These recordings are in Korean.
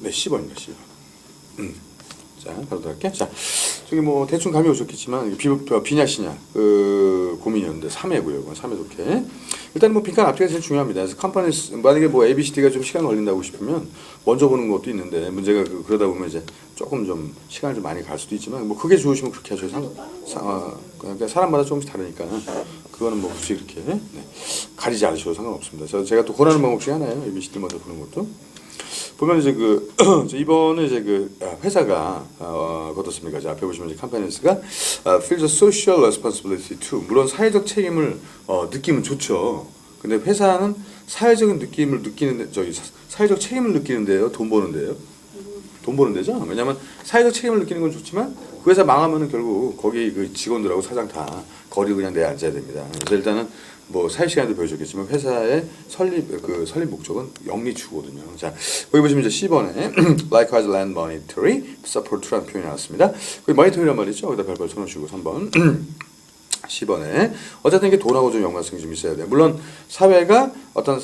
네, 10번입니다. 10번. 자, 바로 들어갈게. 자, 저기 뭐 대충 감이 오셨겠지만 비냐시냐 그 고민이었는데 3회고요. 3회 좋게. 일단 뭐 빈칸 앞뒤가 제일 중요합니다. 그래서 컴퍼니 만약에 뭐 ABCD가 좀 시간 걸린다고 싶으면 먼저 보는 것도 있는데 문제가 그러다 보면 이제 조금 좀 시간을 좀 많이 갈 수도 있지만 뭐 그게 좋으시면 그렇게 하셔도 그러니까 사람마다 조금씩 다르니까 그거는 뭐 굳이 이렇게 가리지 않으셔도 상관없습니다. 제가 또 권하는 방법 중에 하나예요. ABCD 먼저 보는 것도. 보면 이제 이번에 이제 회사가 어떻습니까? 이제 앞에 보시면 이제 컴퍼니스가 feel the social responsibility to 물론 사회적 책임을 느끼면 좋죠. 근데 회사는 사회적인 느낌을 느끼는데 사회적 책임을 느끼는데요, 돈 버는데요. 돈 버는 데죠. 왜냐하면 사회적 책임을 느끼는 건 좋지만 그 회사 망하면은 결국 거기 그 직원들하고 사장 다 거리 그냥 내에 앉아야 됩니다. 그래서 일단은 뭐 사회 시간에도 보여줬겠지만 회사의 설립 목적은 영리 추구거든요. 자, 거기 보시면 이제 10번에 likewise land monetary support라는 표현이 나왔습니다. 거기 monetary란 말이죠. 거기다 별별 쳐놓으시고 3번 10번에 어쨌든 이게 돈하고 좀 연관성이 좀 있어야 돼요. 물론 사회가 어떤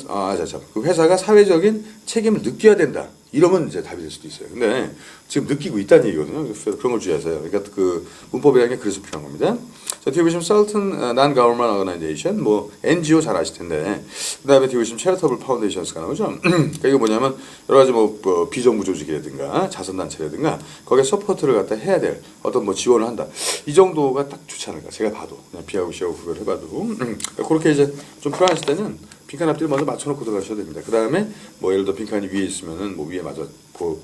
그 회사가 사회적인 책임을 느껴야 된다. 이러면 이제 답이 될 수도 있어요. 근데 지금 느끼고 있다는 얘기거든요. 그래서 그런 걸 주의하세요. 그러니까 그 문법이라는 게 그래서 필요한 겁니다. 자, 뒤에 보시면 certain non-government organization, 뭐 NGO 잘 아실 텐데, 그다음에 뒤에 보시면 charitable foundations가 나오죠. 그러니까 이거 뭐냐면 여러 가지 뭐 비정부 조직이라든가 자선단체라든가 거기에 서포트를 갖다 해야 될 어떤 뭐 지원을 한다. 이 정도가 딱 좋지 않을까. 제가 봐도 그냥 B하고 C하고 구별을 해봐도 그렇게 이제 좀 필요하실 때는. 빈칸 앞뒤를 먼저 맞춰놓고 들어가셔야 됩니다. 그 다음에 뭐 예를 들어 빈칸이 위에 있으면은 뭐 위에 맞아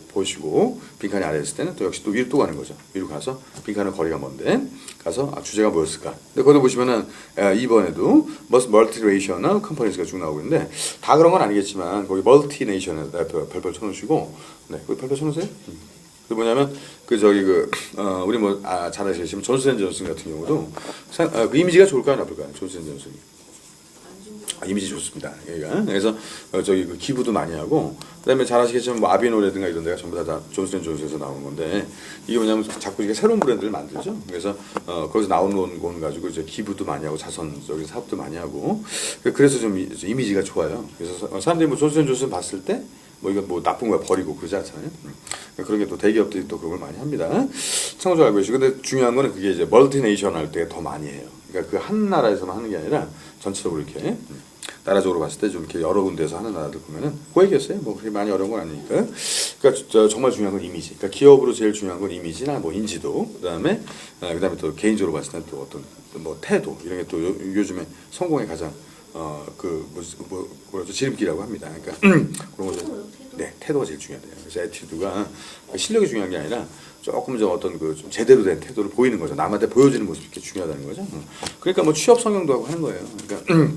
보시고 빈칸이 아래에 있을 때는 또 역시 또 위로 또 가는 거죠. 위로 가서 빈칸은 거리가 먼데 가서 주제가 뭐였을까? 근데 거기 보시면은 2번에도 multinational companies가 쭉 나오고 있는데 다 그런 건 아니겠지만 거기 multination에다 별별 쳐놓으시고 네, 거기 별별 쳐놓으세요. 그 뭐냐면 우리 뭐 잘 아시겠지만 존슨앤존슨 같은 경우도 그 이미지가 좋을까요, 나쁠까요? 존슨앤존슨이. 이미지 좋습니다. 여기가. 그래서 그 기부도 많이 하고 그다음에 잘 아시겠지만 뭐 아비노라든가 이런 데가 전부 다 존슨앤존슨에서 나오는 건데 이게 뭐냐면 자꾸 이게 새로운 브랜드를 만들죠. 그래서 거기서 나오는 건 가지고 이제 기부도 많이 하고 자선적인 사업도 많이 하고 그래서 좀 이미지가 좋아요. 그래서 사람들이 뭐 존슨앤존슨 봤을 때 뭐 이거 뭐 나쁜 거야 버리고 그러지 않잖아요. 그런 게 또 대기업들이 또 그걸 많이 합니다. 참고로 알고 계시고 근데 중요한 거는 그게 이제 멀티네이션 할 때 더 많이 해요. 그러니까 그 한 나라에서만 하는 게 아니라 전체적으로 이렇게 나라적으로 봤을 때 좀 이렇게 여러 군데에서 하는 나라들 보면은 그 얘기였어요. 뭐 그렇게 많이 어려운 건 아니니까. 그러니까 정말 중요한 건 이미지. 그러니까 기업으로 제일 중요한 건 이미지나 뭐 인지도. 그다음에 또 개인적으로 봤을 때 또 어떤 뭐 태도 이런 게 또 요즘에 성공의 가장 뭐라죠 지름길이라고 합니다. 그러니까 그런 거죠. 네, 태도가 제일 중요해요. 그래서 애티튜드가 실력이 중요한 게 아니라 조금 좀 어떤 그 좀 제대로 된 태도를 보이는 거죠. 남한테 보여지는 모습이 게 중요하다는 거죠. 그러니까 뭐 취업 성형도 하고 하는 거예요. 그러니까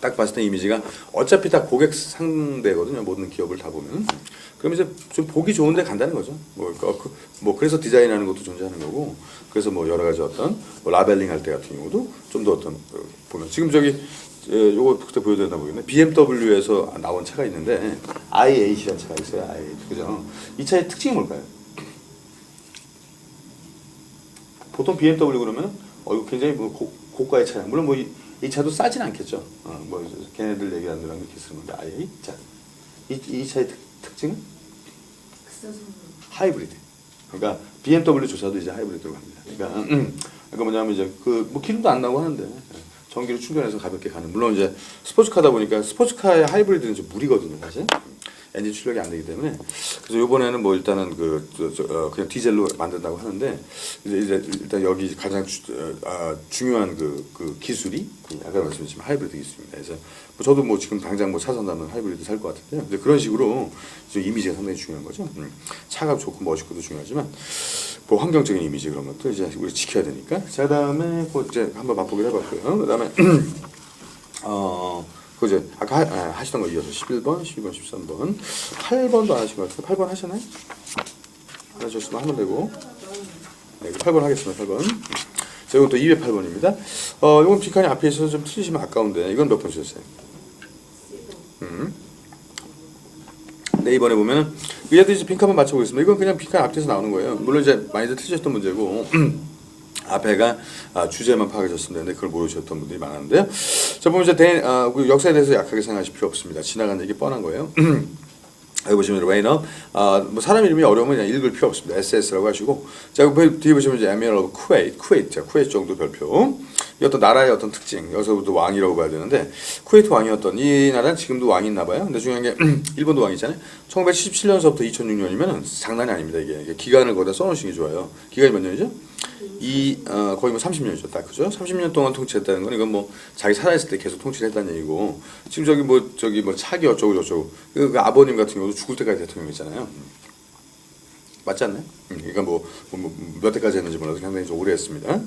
딱 봤을 때 이미지가 어차피 다 고객 상대거든요. 모든 기업을 다 보면. 그럼 이제 좀 보기 좋은데 간다는 거죠. 뭐 그래서 디자인하는 것도 존재하는 거고. 그래서 뭐 여러 가지 어떤 뭐 라벨링 할 때 같은 경우도 좀 더 어떤 보면 지금 요거 그때 보여드렸나 모르겠네. BMW에서 나온 차가 있는데 i8이라는 차가 있어요. i8 그죠? 이 차의 특징이 뭘까요? 보통 BMW 그러면 이거 굉장히 뭐 고가의 차량. 물론 뭐 이 차도 싸진 않겠죠. 뭐 걔네들 얘기하는 거랑 이렇게 쓰는 건데 i8 자, 이 차의 특징은 하이브리드. 그러니까 BMW조차도 이제 하이브리드로 갑니다. 그러니까 뭐냐면 이제 뭐 기름도 안 나고 하는데 전기로 충전해서 가볍게 가는. 물론 이제 스포츠카다 보니까 스포츠카의 하이브리드는 좀 무리거든요, 사실. 엔진 출력이 안 되기 때문에. 그래서 이번에는 뭐 일단은 그냥 디젤로 만든다고 하는데 이제 일단 여기 가장 중요한 그 기술이 아까 말씀드렸지만 하이브리드 기술입니다. 그래서 뭐 저도 뭐 지금 당장 뭐 차 산다면 하이브리드 살 것 같은데요. 근데 그런 식으로 이미지가 상당히 중요한 거죠. 차가 좋고 멋있고도 중요하지만 뭐 환경적인 이미지 그런 것도 이제 우리 지켜야 되니까. 자, 그다음에 이제 한번 맛보기를 해봤고요. 그다음에 그죠? 아까 하시던 거 이어서 11번, 12번, 13번, 8번도 안 하신 것 같아요. 8번 하셨나요? 안 하셨으면 하면 되고. 네, 8번 하겠습니다. 8번. 자, 이건 또 208번입니다. 이건 빈칸이 앞에 있어서 좀 틀리시면 아까운데 이건 몇 번 주셨어요? 네, 이번에 보면은 얘도 이제 빈칸만 맞춰보겠습니다. 이건 그냥 빈칸 앞에서 나오는 거예요. 물론 이제 많이들 틀리셨던 문제고. 앞에가 주제만 파악하셨습니다. 근데 그걸 모르셨던 분들이 많았는데요. 자, 보면 이제 역사에 대해서 약하게 생각하실 필요 없습니다. 지나간 얘기 뻔한 거예요. 여기 보시면 레이너, 뭐 사람 이름이 어려우면 그냥 읽을 필요 없습니다. SS라고 하시고, 자 뒤에 보시면 이제 에미럴 쿠웨이트, 자 쿠웨이트 정도 별표. 이 어떤 나라의 어떤 특징, 여기서부터 왕이라고 봐야 되는데, 쿠웨이트 왕이었던 이 나라는 지금도 왕이 있나 봐요. 근데 중요한 게 일본도 왕이잖아요. 1977년서부터 2006년이면 장난이 아닙니다. 이게 기간을 거기다 써놓으시는 게 좋아요. 기간이 몇 년이죠? 거의 뭐 30년이죠, 딱 그죠? 30년 동안 통치했다는 건 이건 뭐 자기 살아있을 때 계속 통치를 했다는 얘기고, 지금 저기 뭐 차기 어쩌고 저쩌고, 그 아버님 같은 경우도 죽을 때까지 대통령이잖아요. 맞지 않나요? 그러니까 몇 대까지 했는지 몰라도 상당히 좀 오래 했습니다.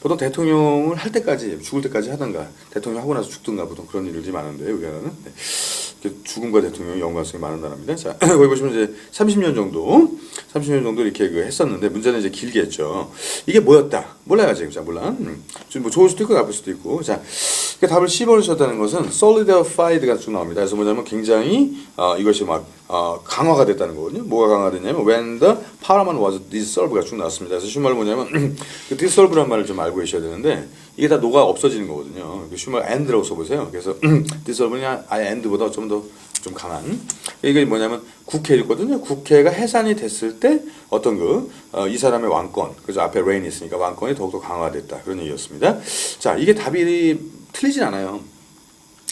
보통 대통령을 할 때까지, 죽을 때까지 하던가, 대통령 하고 나서 죽든가 보통 그런 일들이 많은데, 우리나라는. 네. 죽음과 대통령의 연관성이 많은 나라입니다. 자, 거기 보시면 이제 30년 정도 이렇게 했었는데, 문제는 이제 길게 했죠. 이게 뭐였다? 몰라요, 아직. 자, 몰라. 좀 뭐 좋을 수도 있고, 나쁠 수도 있고. 자, 그 답을 10번을 쳤다는 것은 solidified가 쭉 나옵니다. 그래서 뭐냐면 굉장히, 이것이 막, 강화가 됐다는 거거든요. 뭐가 강화됐냐면, when the parliament was dissolved가 쭉 나왔습니다. 그래서 슈말은 뭐냐면, 그 dissolve란 말을 좀 알고 계셔야 되는데, 이게 다 녹아 없어지는 거거든요. 슈말 and라고 써보세요. 그래서 dissolve는 아예 and보다 좀 더 좀 강한. 이게 뭐냐면 국회거든요. 국회가 해산이 됐을 때 어떤 이 사람의 왕권, 그래서 앞에 reign이 있으니까 왕권이 더욱더 강화됐다. 그런 얘기였습니다. 자, 이게 답이 틀리진 않아요.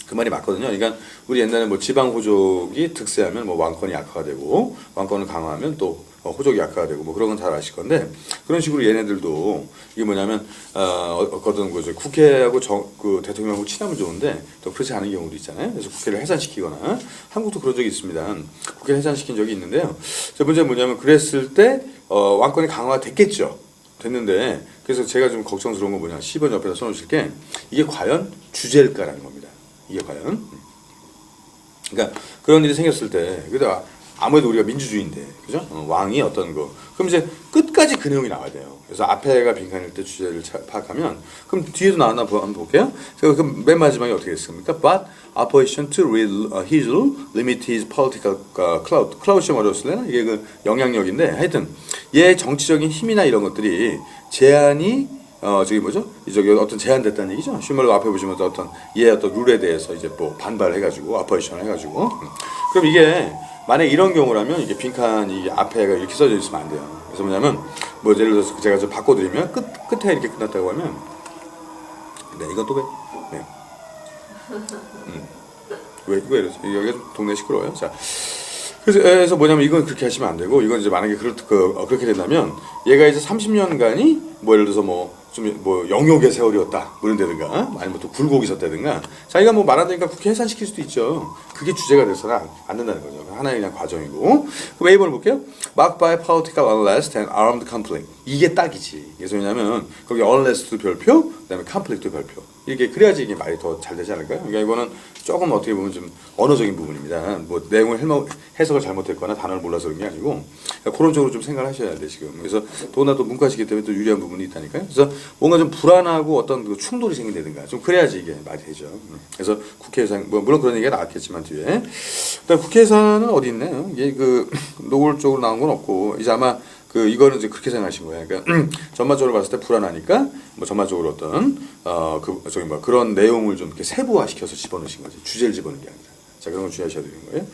그 말이 맞거든요. 그러니까 우리 옛날에 뭐 지방 호족이 득세하면 뭐 왕권이 약화가 되고 왕권을 강화하면 또 호족이 약화가 되고 뭐 그런 건 잘 아실 건데 그런 식으로 얘네들도 이게 뭐냐면 어떤 거죠. 국회하고 그 대통령하고 친하면 좋은데 또 그렇지 않은 경우도 있잖아요. 그래서 국회를 해산시키거나 한국도 그런 적이 있습니다. 국회를 해산시킨 적이 있는데요. 자, 문제는 뭐냐면 그랬을 때 왕권이 강화됐겠죠. 됐는데 그래서 제가 좀 걱정스러운 건 뭐냐 10번 옆에다 써놓으실 게 이게 과연 주제일까라는 겁니다. 이게 과연 그러니까 그런 일이 생겼을 때 그래도 아무래도 우리가 민주주의인데 그죠? 왕이 어떤 거 그럼 이제 끝까지 그 내용이 나와야 돼요. 그래서 앞에가 빈칸일 때 주제를 파악하면 그럼 뒤에도 나왔나 한번 볼게요. 제가 그럼 맨 마지막에 어떻게 했습니까? But opposition to his limit his political clout. clout 좀 어려웠을래나? 이게 그 영향력인데 하여튼 얘 정치적인 힘이나 이런 것들이 제한이 저기 뭐죠? 저기 어떤 제한됐다는 얘기죠. 슈멀로 앞에 보시면 어떤 얘 어떤 룰에 대해서 이제 뭐 반발해가지고 어포지션을 해가지고 그럼 이게 만약 이런 경우라면 이게 빈칸이 이게 앞에가 이렇게 써져 있으면 안 돼요. 그래서 뭐냐면 뭐 예를 들어서 제가 좀 바꿔드리면 끝에 이렇게 끝났다고 하면 네 이건 또 왜? 네. 왜 이러지? 여기가 좀 동네 시끄러워요. 자. 그래서 뭐냐면 이건 그렇게 하시면 안 되고 이건 이제 만약에 그렇게 된다면 얘가 이제 30년간이 뭐 예를 들어서 영욕의 세월이었다 그런다든가 아니면 또 굴곡이 있었다든가 자기가 뭐 말한다니까 국회 해산시킬 수도 있죠. 그게 주제가 돼서는 안 된다는 거죠. 하나의 그냥 과정이고. 그럼 A번을 볼게요. Marked by political unrest and armed conflict. 이게 딱이지. 그래서 왜냐면 거기 unrest도 별표, 그다음에 conflict도 별표. 이렇게 그래야지 이게 말이 더 잘 되지 않을까요? 그러니까 이거는 조금 어떻게 보면 좀 언어적인 부분입니다. 뭐 내용을 해석을 잘못했거나 단어를 몰라서 그런 게 아니고 그러니까 그런 쪽으로 좀 생각을 하셔야 돼 지금. 그래서 더구나 또 문과시기 때문에 또 유리한 부분이 있다니까요. 그래서 뭔가 좀 불안하고 어떤 그 충돌이 생긴다든가 좀 그래야지 이게 말이 되죠. 그래서 국회의장 뭐 물론 그런 얘기가 나왔겠지만 뒤에 일단 국회의사는 어디 있나요? 이게 그 노골적으로 나온 건 없고 이제 아마 이거는 이제 그렇게 생각하신 거예요. 그러니까 전반적으로 봤을 때 불안하니까 뭐 전반적으로 어떤 그런 내용을 좀 이렇게 세부화시켜서 집어넣으신 거지. 주제를 집어넣은 게 아니라. 자, 그런 걸 주의하셔야 되는 거예요.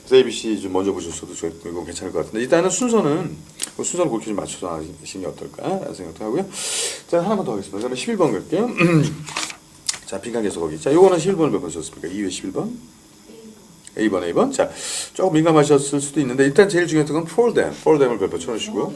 그래서 ABC 좀 먼저 보셨어도 이거 괜찮을 것 같은데 일단은 순서는 그렇게 좀 맞춰서 하시는 게 어떨까라는 생각도 하고요. 자, 하나만 더 하겠습니다. 그다음에 11번 갈게요. 자, 빈칸 계속 거기. 자, 요거는 11번을 몇 번 썼습니까? 2회 11번? A번. 자, 조금 민감하셨을 수도 있는데 일단 제일 중요한 건 for them을 몇 번 쳐놓으시고.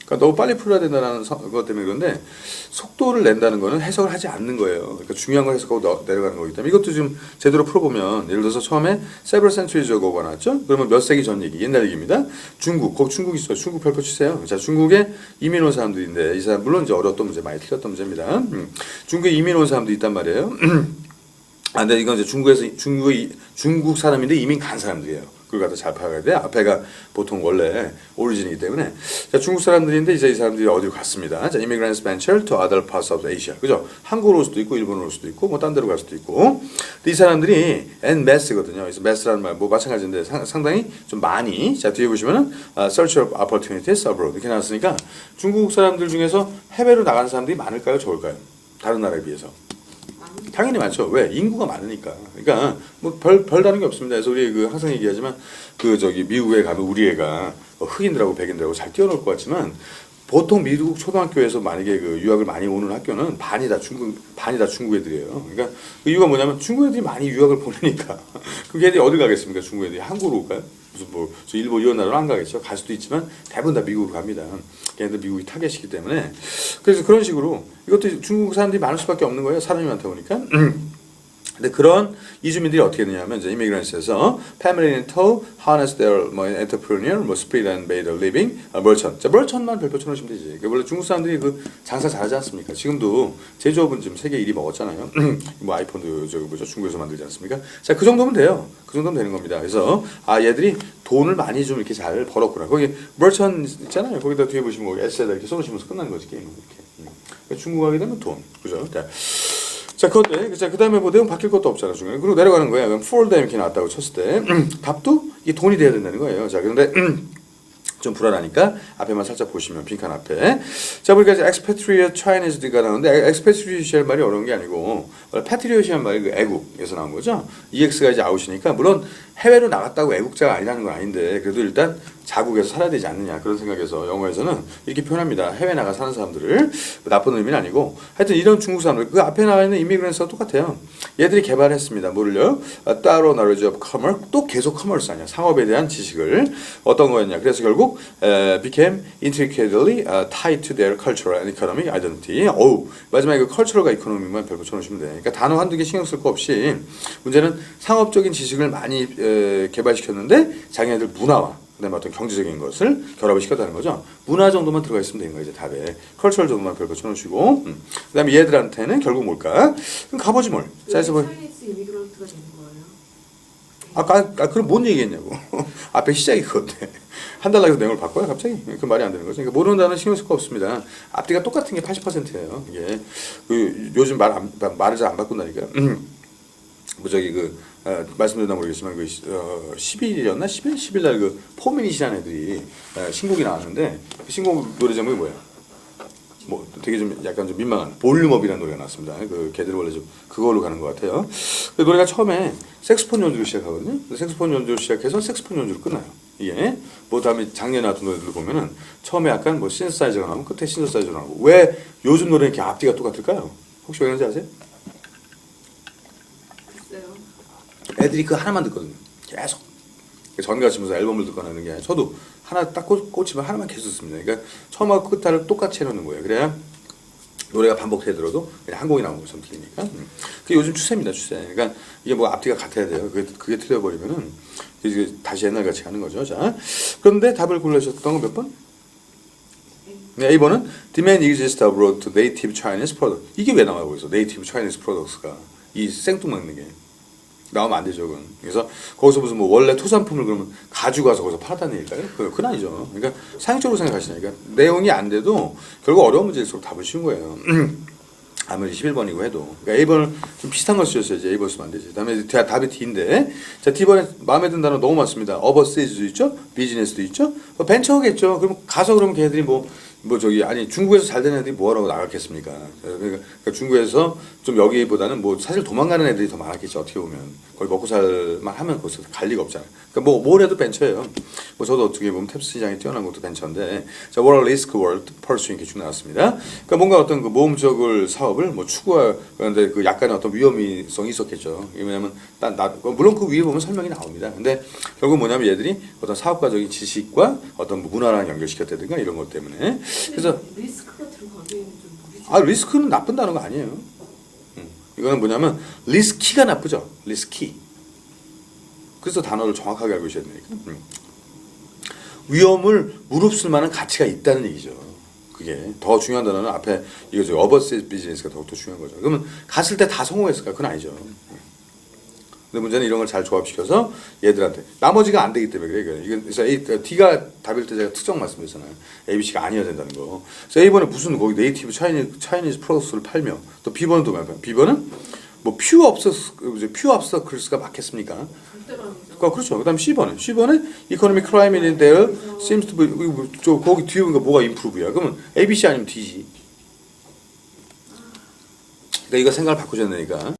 그러니까 너무 빨리 풀어야 된다는 것 때문에 그런데 속도를 낸다는 거는 해석을 하지 않는 거예요. 그러니까 중요한 걸 해석하고 내려가는 거기 때문에 이것도 좀 제대로 풀어보면 예를 들어서 처음에 several centuries ago가 나왔죠. 그러면 몇 세기 전 얘기, 옛날 얘기입니다. 거기 중국 있어요. 중국 별표 치세요. 자, 중국에 이민 온 사람들인데 이 사람 물론 이제 어려웠던 문제 많이 틀렸던 문제입니다. 중국에 이민 온 사람도 있단 말이에요. 근데 이건 이제 중국 사람인데 이민 간 사람들이에요. 그걸 갖다 잘 파악해야 돼. 앞에가 보통 원래 오리진이기 때문에. 자, 중국 사람들인데 이제 이 사람들이 어디로 갔습니다. 자, immigrants venture to other parts of Asia. 그죠? 한국으로 올 수도 있고, 일본으로 올 수도 있고, 뭐 딴 데로 갈 수도 있고. 근데 이 사람들이 en masse거든요. 그래서 mass라는 말, 뭐 마찬가지인데 상당히 좀 많이. 자, 뒤에 보시면은 search of opportunities abroad 이렇게 나왔으니까 중국 사람들 중에서 해외로 나간 사람들이 많을까요? 적을까요? 다른 나라에 비해서. 당연히 많죠. 왜? 인구가 많으니까. 그러니까 뭐 별 다른 게 없습니다. 그래서 우리 그 항상 얘기하지만 그 저기 미국에 가면 우리 애가 흑인들하고 백인들하고 잘 뛰어놀 것 같지만 보통 미국 초등학교에서 만약에 그 유학을 많이 오는 학교는 반이 다 중국 애들이에요. 그러니까 그 이유가 뭐냐면 중국 애들이 많이 유학을 보내니까. 그 애들이 어디 가겠습니까? 중국 애들이 한국으로 올까요? 무슨 뭐 저 일본 이런 나라로 안 가겠죠. 갈 수도 있지만 대부분 다 미국으로 갑니다. 걔네들 미국이 타겟이기 때문에. 그래서 그런 식으로 이것도 중국 사람들이 많을 수밖에 없는 거예요. 사람이 많다 보니까. 근데 그런 이주민들이 어떻게 했느냐면 이제 이미그런트에서 family in tow, harness their 뭐 entrepreneur, 뭐 spirit and made a living, merchant. 자, merchant만 별표 쳐놓으시면 되지. 그러니까 원래 중국 사람들이 그 장사 잘하지 않습니까? 지금도 제조업은 지금 세계 1위 먹었잖아요. 뭐 아이폰도 저기 뭐죠 중국에서 만들지 않습니까? 자, 그 정도면 돼요. 그 정도면 되는 겁니다. 그래서 아 얘들이 돈을 많이 좀 이렇게 잘 벌었구나. 거기 merchant 있잖아요. 거기다 뒤에 보시면 뭐 S에다 이렇게 써놓으시면서 끝나는 거지 게임은 이렇게. 그러니까 중국 하게 되면 돈, 그죠? 자, 그런데 그 다음에 뭐 내용 바뀔 것도 없잖아 중간에. 그리고 내려가는 거야. 그럼 for them 이렇게 나왔다고 쳤을 때 답도 이게 돈이 돼야 된다는 거예요. 자, 그런데 좀 불안하니까 앞에만 살짝 보시면 빈칸 앞에 자 보니까 이제 expatriate Chinese가 나오는데 expatriate이란 말이 어려운 게 아니고 patriot이란 말이 그 애국에서 나온 거죠. EX가 이제 아웃이니까 물론 해외로 나갔다고 애국자가 아니라는 건 아닌데 그래도 일단 자국에서 살아야 되지 않느냐 그런 생각에서 영어에서는 이렇게 표현합니다. 해외 나가 사는 사람들을 나쁜 의미는 아니고 하여튼 이런 중국 사람들 그 앞에 나와 있는 이미그런트와 똑같아요. 얘들이 개발했습니다. 뭐를요? 따로 knowledge of commerce 또 계속 커머스 아니야. 상업에 대한 지식을 어떤 거였냐. 그래서 결국 became intricately tied to their cultural and economic identity. 어우 마지막에 그 cultural과 economic만 별거 쳐놓으시면 돼. 그러니까 단어 한두 개 신경 쓸 거 없이 문제는 상업적인 지식을 많이 개발시켰는데 자기네들 문화와 그다음에 어떤 경제적인 것을 결합을 시켰다는 거죠. 문화 정도만 들어가 있으면 되는 거예요. 이제 답에 컬처럴 정도만 별거 쳐놓으시고 그다음에 얘들한테는 결국 뭘까? 그럼 가보지 뭘. 자, 해서 뭐 차이니스 이미그런트가 되는 거예요? 그럼 뭔 얘기했냐고. 앞에 시작이 그건데 한 달 나서 내용을 바꿔요 갑자기? 그 말이 안 되는 거죠. 그러니까 모르는 단어 신경 쓸 거 없습니다. 앞뒤가 똑같은 게 80%예요. 이게 그 요즘 말을 잘 안 바꾼다니까. 뭐 저기 말씀드렸나 모르겠지만 그 10일이었나 10일 날 그 포미닛이라는 애들이 신곡이 나왔는데 그 신곡 노래 제목이 뭐야? 뭐 되게 좀 약간 좀 민망한 볼륨업이라는 노래가 나왔습니다. 그 걔들 원래 좀 그걸로 가는 것 같아요. 그 노래가 처음에 색스폰 연주로 시작하거든요. 색스폰 연주로 시작해서 색스폰 연주로 끝나요. 이게 뭐 다음에 작년에 나왔던 노래들 보면은 처음에 약간 뭐 신서사이저가 나오고 끝에 신서사이저가 나오고 왜 요즘 노래는 이렇게 앞뒤가 똑같을까요? 혹시 왜 그런지 아세요? 애들이 그 하나만 듣거든요. 계속. 전같이 무슨 앨범을 듣거나 하는 게 아니라 저도 하나 딱 꽂히면 하나만 계속 듣습니다. 그러니까 처음하고 끝을 똑같이 해놓는 거예요. 그래야 노래가 반복되더라도 그냥 한 곡이 나오는 것처럼 들리니까. 그게 요즘 추세입니다. 추세. 그러니까 이게 뭐 앞뒤가 같아야 돼요. 그게 틀려버리면은 이제 다시 옛날같이 하는 거죠. 자, 그런데 답을 고르셨던 건 몇 번? 네, A번은 demand exists abroad to native Chinese product. 이게 왜 나와요? 거기서 native Chinese products가 이 생뚱맞는 게. 나오면 안 되죠, 그건. 그래서 거기서 무슨 뭐 원래 토산품을 그러면 가져가서 거기서 팔았다는 얘기일까요? 그건 아니죠. 그러니까 상식적으로 생각하시니까 내용이 안 돼도 결국 어려운 문제일수록 답은 쉬운 거예요. 아무리 11번이고 해도. 그러니까 A번을 좀 비슷한 걸 쓰셨어야지 A번 쓰면 안 되지. 다음에 답이 D인데 자 D번에 마음에 든 단어 너무 많습니다. 어버세이즈도 있죠, 비즈니스도 있죠, 벤처겠죠. 그럼 가서 그러면 걔네들이 뭐 저기 아니 중국에서 잘 되는 애들이 뭐하러 나갔겠습니까? 그러니까 중국에서 좀 여기보다는 뭐 사실 도망가는 애들이 더 많았겠죠. 어떻게 보면 거의 먹고 살만 하면 거기서 갈 리가 없잖아요. 그러니까 뭘 해도 벤처예요. 뭐 저도 어떻게 보면 탭스 시장이 뛰어난 것도 벤처인데 자, what a risk world pursuing 이렇게 쭉 나왔습니다. 그러니까 뭔가 어떤 그 모험적을 사업을 뭐 추구하는데 그 약간의 어떤 위험성이 있었겠죠. 왜냐하면 물론 그 위에 보면 설명이 나옵니다. 근데 결국 뭐냐면 얘들이 어떤 사업가적인 지식과 어떤 뭐 문화랑 연결시켰다든가 이런 것 때문에 그래서 리스크가 들어가기에는 좀 무리죠. 리스크는 나쁜 단어가 아니에요. 이거는 뭐냐면 리스키가 나쁘죠. 리스키. 그래서 단어를 정확하게 알고 있어야 되니까. 위험을 무릅쓸 만한 가치가 있다는 얘기죠. 그게 더 중요한 단어는 앞에 이거 어버스 비즈니스가 더욱더 중요한 거죠. 그러면 갔을 때 다 성공했을까? 그건 아니죠. 근데 문제는 이런 걸 잘 조합시켜서 얘들한테 나머지가 안 되기 때문에 그래. 그래서 D가 답일 때 제가 특정 말씀드렸잖아요. A, B, C가 아니어야 된다는 거. 그래서 A번에 무슨 거기 네이티브 차이니즈 프로덕트를 팔며 또 B번은 또 뭐야? B번은 뭐 퓨어 obstacles가 맞겠습니까? 그렇죠. 그다음 C번에 economic crime in there seems to be 거기 뒤에 보니까 뭐가 improve야? 그러면 A, B, C 아니면 D지. 그러니까 이거 생각을 바꾸셔야 되니까.